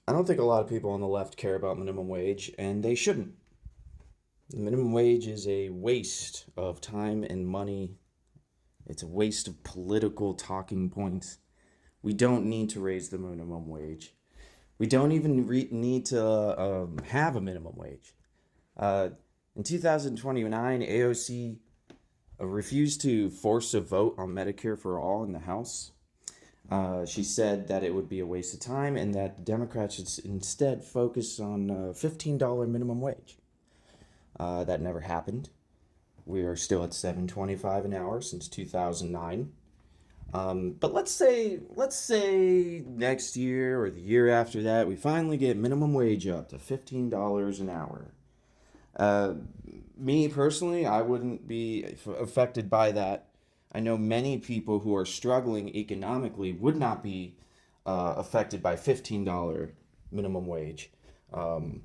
I don't think a lot of people on the left care about minimum wage, and they shouldn't. The minimum wage is a waste of time and money. It's a waste of political talking points. We don't need to raise the minimum wage. We don't even need to have a minimum wage. Uh, in 2029, AOC refused to force a vote on Medicare for all in the House. She said that it would be a waste of time and that the Democrats should instead focus on $15 minimum wage. That never happened. We are still at 7.25 an hour since 2009. But let's say next year or the year after that, we finally get minimum wage up to $15 an hour. Uh, Me personally, I wouldn't be affected by that. I know many people who are struggling economically would not be affected by $15 minimum wage. Um,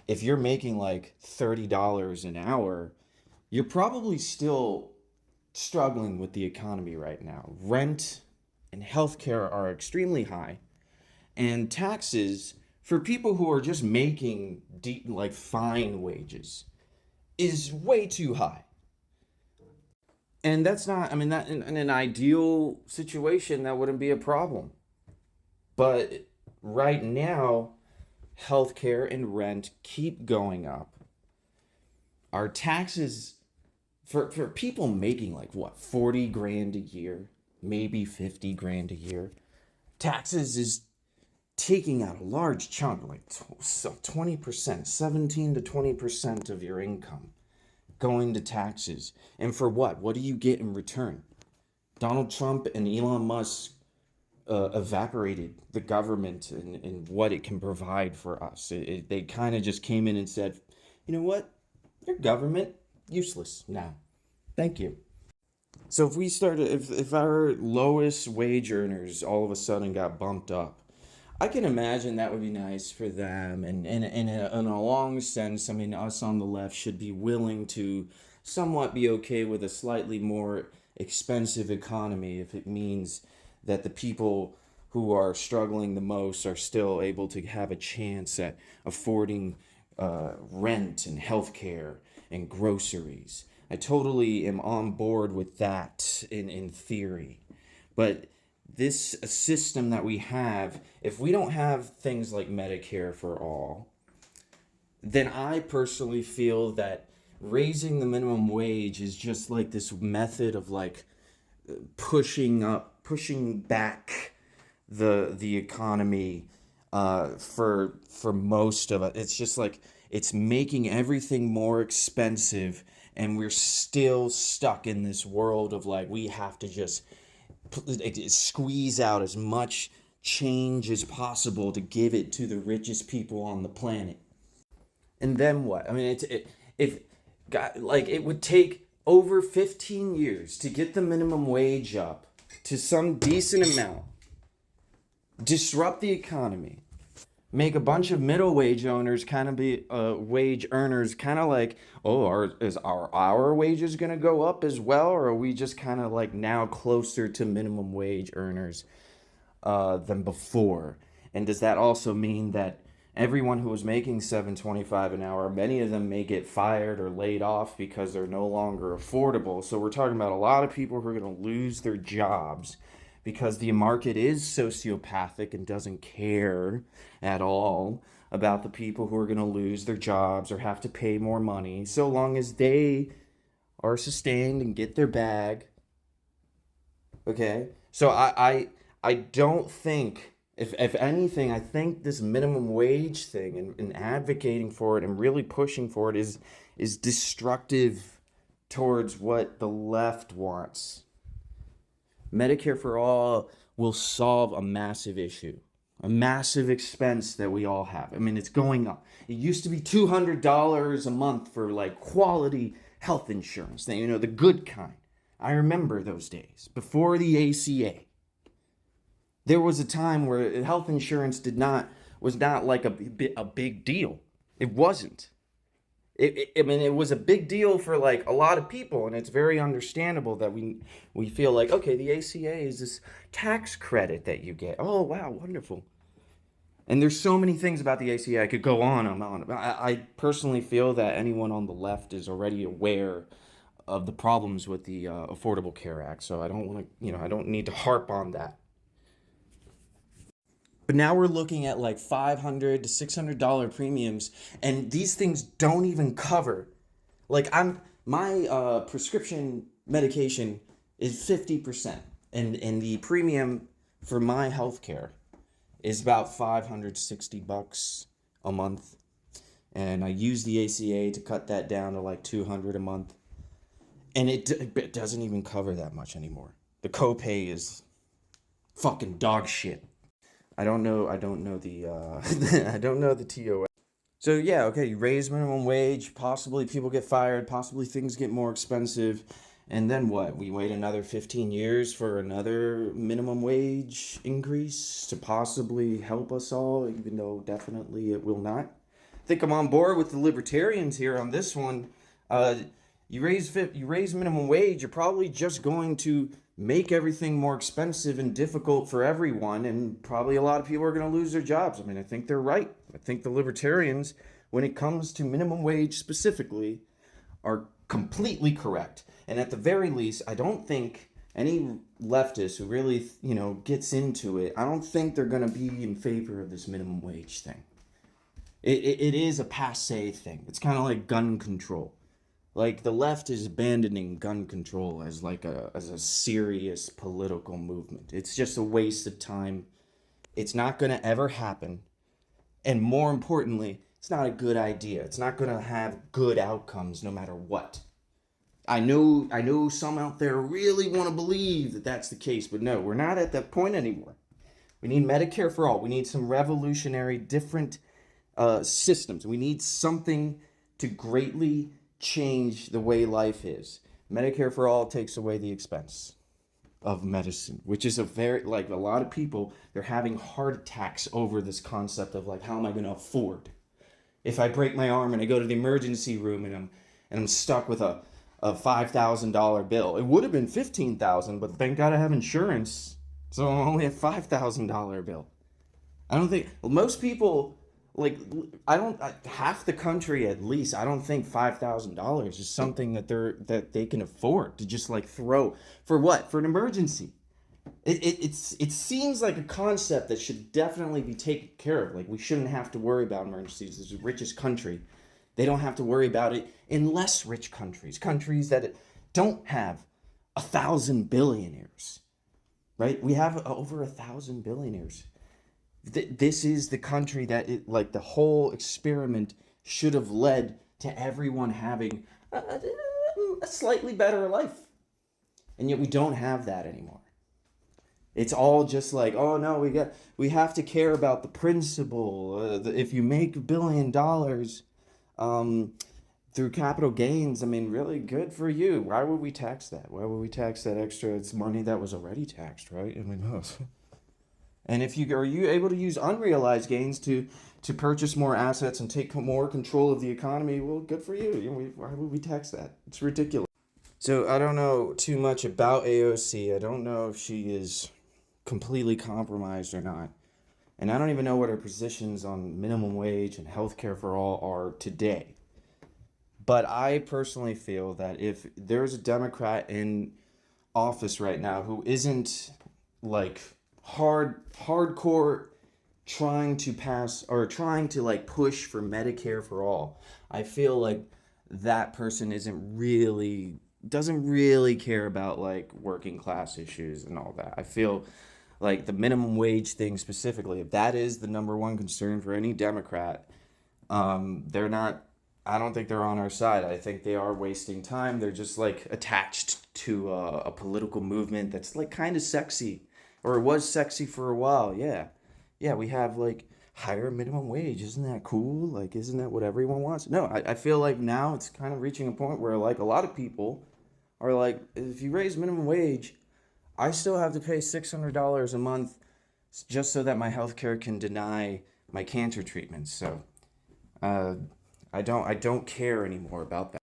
if you're making like $30 an hour, you're probably still struggling with the economy right now. Rent and healthcare are extremely high, and taxes for people who are just making like fine wages is way too high. And that's not, I mean, that in an ideal situation, that wouldn't be a problem. But right now, healthcare and rent keep going up. Our taxes for people making like what, 40 grand a year, maybe 50 grand a year, taxes is taking out a large chunk, like 20%, 17 to 20% of your income going to taxes. And for what? What do you get in return? Donald Trump and Elon Musk evaporated the government and what it can provide for us. They kind of just came in and said, you know what? Your government, useless now. Thank you. So if we started, if our lowest wage earners all of a sudden got bumped up, I can imagine that would be nice for them. And in a long sense, I mean, us on the left should be willing to somewhat be okay with a slightly more expensive economy if it means that the people who are struggling the most are still able to have a chance at affording rent and healthcare and groceries. I totally am on board with that in theory. But this system that we have, if we don't have things like Medicare for all, then I personally feel that raising the minimum wage is just like this method of like pushing back the economy for most of it. It's just like it's making everything more expensive, and we're still stuck in this world of like we have to just squeeze out as much change as possible to give it to the richest people on the planet. And then what? I mean, if got like it would take over 15 years to get the minimum wage up to some decent amount, disrupt the economy, make a bunch of middle wage owners kind of be wage earners kind of like, oh, is our wages going to go up as well, or are we just kind of like now closer to minimum wage earners than before? And does that also mean that everyone who was making 7.25 an hour, many of them may get fired or laid off because they're no longer affordable? So we're talking about a lot of people who are going to lose their jobs because the market is sociopathic and doesn't care at all about the people who are going to lose their jobs or have to pay more money, so long as they are sustained and get their bag. Okay, so I don't think, if anything, I think this minimum wage thing and advocating for it and really pushing for it is destructive towards what the left wants. Medicare for all will solve a massive issue, a massive expense that we all have. I mean, it's going up. It used to be $200 a month for like quality health insurance, the good kind. I remember those days before the ACA. There was a time where health insurance was not like a big deal. It wasn't. I mean, it was a big deal for like a lot of people, and it's very understandable that we feel like, okay, the ACA is this tax credit that you get. Oh wow, wonderful. And there's so many things about the ACA I could go on and on. I personally feel that anyone on the left is already aware of the problems with the Affordable Care Act, so I don't want to, I don't need to harp on that. But now we're looking at like $500 to $600 premiums, and these things don't even cover. Like my prescription medication is 50%, and the premium for my healthcare is about $560 a month, and I use the ACA to cut that down to like $200 a month, and it doesn't even cover that much anymore. The copay is fucking dog shit. I don't know the I don't know the TOS. So yeah, okay, you raise minimum wage, possibly people get fired, possibly things get more expensive, and then what? We wait another 15 years for another minimum wage increase to possibly help us all, even though definitely it will not. I think I'm on board with the libertarians here on this one. Uh, you raise minimum wage, you're probably just going to make everything more expensive and difficult for everyone, and probably a lot of people are going to lose their jobs. I mean, I think they're right. I think the libertarians, when it comes to minimum wage specifically, are completely correct. And at the very least, I don't think any leftist who really, gets into it, I don't think they're going to be in favor of this minimum wage thing. It is a passe thing. It's kind of like gun control. Like the left is abandoning gun control as like as a serious political movement. It's just a waste of time. It's not going to ever happen. And more importantly, it's not a good idea. It's not going to have good outcomes no matter what. I know some out there really want to believe that that's the case, but no, we're not at that point anymore. We need Medicare for all. We need some revolutionary different systems. We need something to greatly change the way life is. Medicare for all takes away the expense of medicine, which is a lot of people, they're having heart attacks over this concept of like, how am I going to afford? If I break my arm and I go to the emergency room and I'm stuck with a $5,000 bill. It would have been $15,000, but thank God I have insurance, so I'm only a $5,000 bill. I don't think most people half the country at least. I don't think $5,000 is something that they can afford to just like throw for what, for an emergency. It seems like a concept that should definitely be taken care of. Like we shouldn't have to worry about emergencies. This is the richest country. They don't have to worry about it in less rich countries that don't have 1,000 billionaires, right? We have over 1,000 billionaires. This is the country that the whole experiment should have led to everyone having a slightly better life. And yet we don't have that anymore. It's all just like, oh no, we have to care about the principle. If you make $1 billion through capital gains, I mean, really good for you. Why would we tax that? Why would we tax that extra? It's money that was already taxed, right? I mean, and if you are you able to use unrealized gains to purchase more assets and take more control of the economy, well, good for you. Why would we tax that? It's ridiculous. So I don't know too much about AOC. I don't know if she is completely compromised or not. And I don't even know what her positions on minimum wage and healthcare for all are today. But I personally feel that if there's a Democrat in office right now who isn't like hardcore trying to pass or trying to like push for Medicare for all, I feel like that person doesn't really care about like working class issues and all that. I feel like the minimum wage thing specifically, if that is the number one concern for any Democrat, they're not, I don't think they're on our side. I think they are wasting time. They're just like attached to a political movement that's like kind of sexy, or it was sexy for a while. Yeah, we have like higher minimum wage. Isn't that cool? Like, isn't that what everyone wants? No, I feel like now it's kind of reaching a point where like a lot of people are like, if you raise minimum wage, I still have to pay $600 a month just so that my healthcare can deny my cancer treatments. So I don't care anymore about that.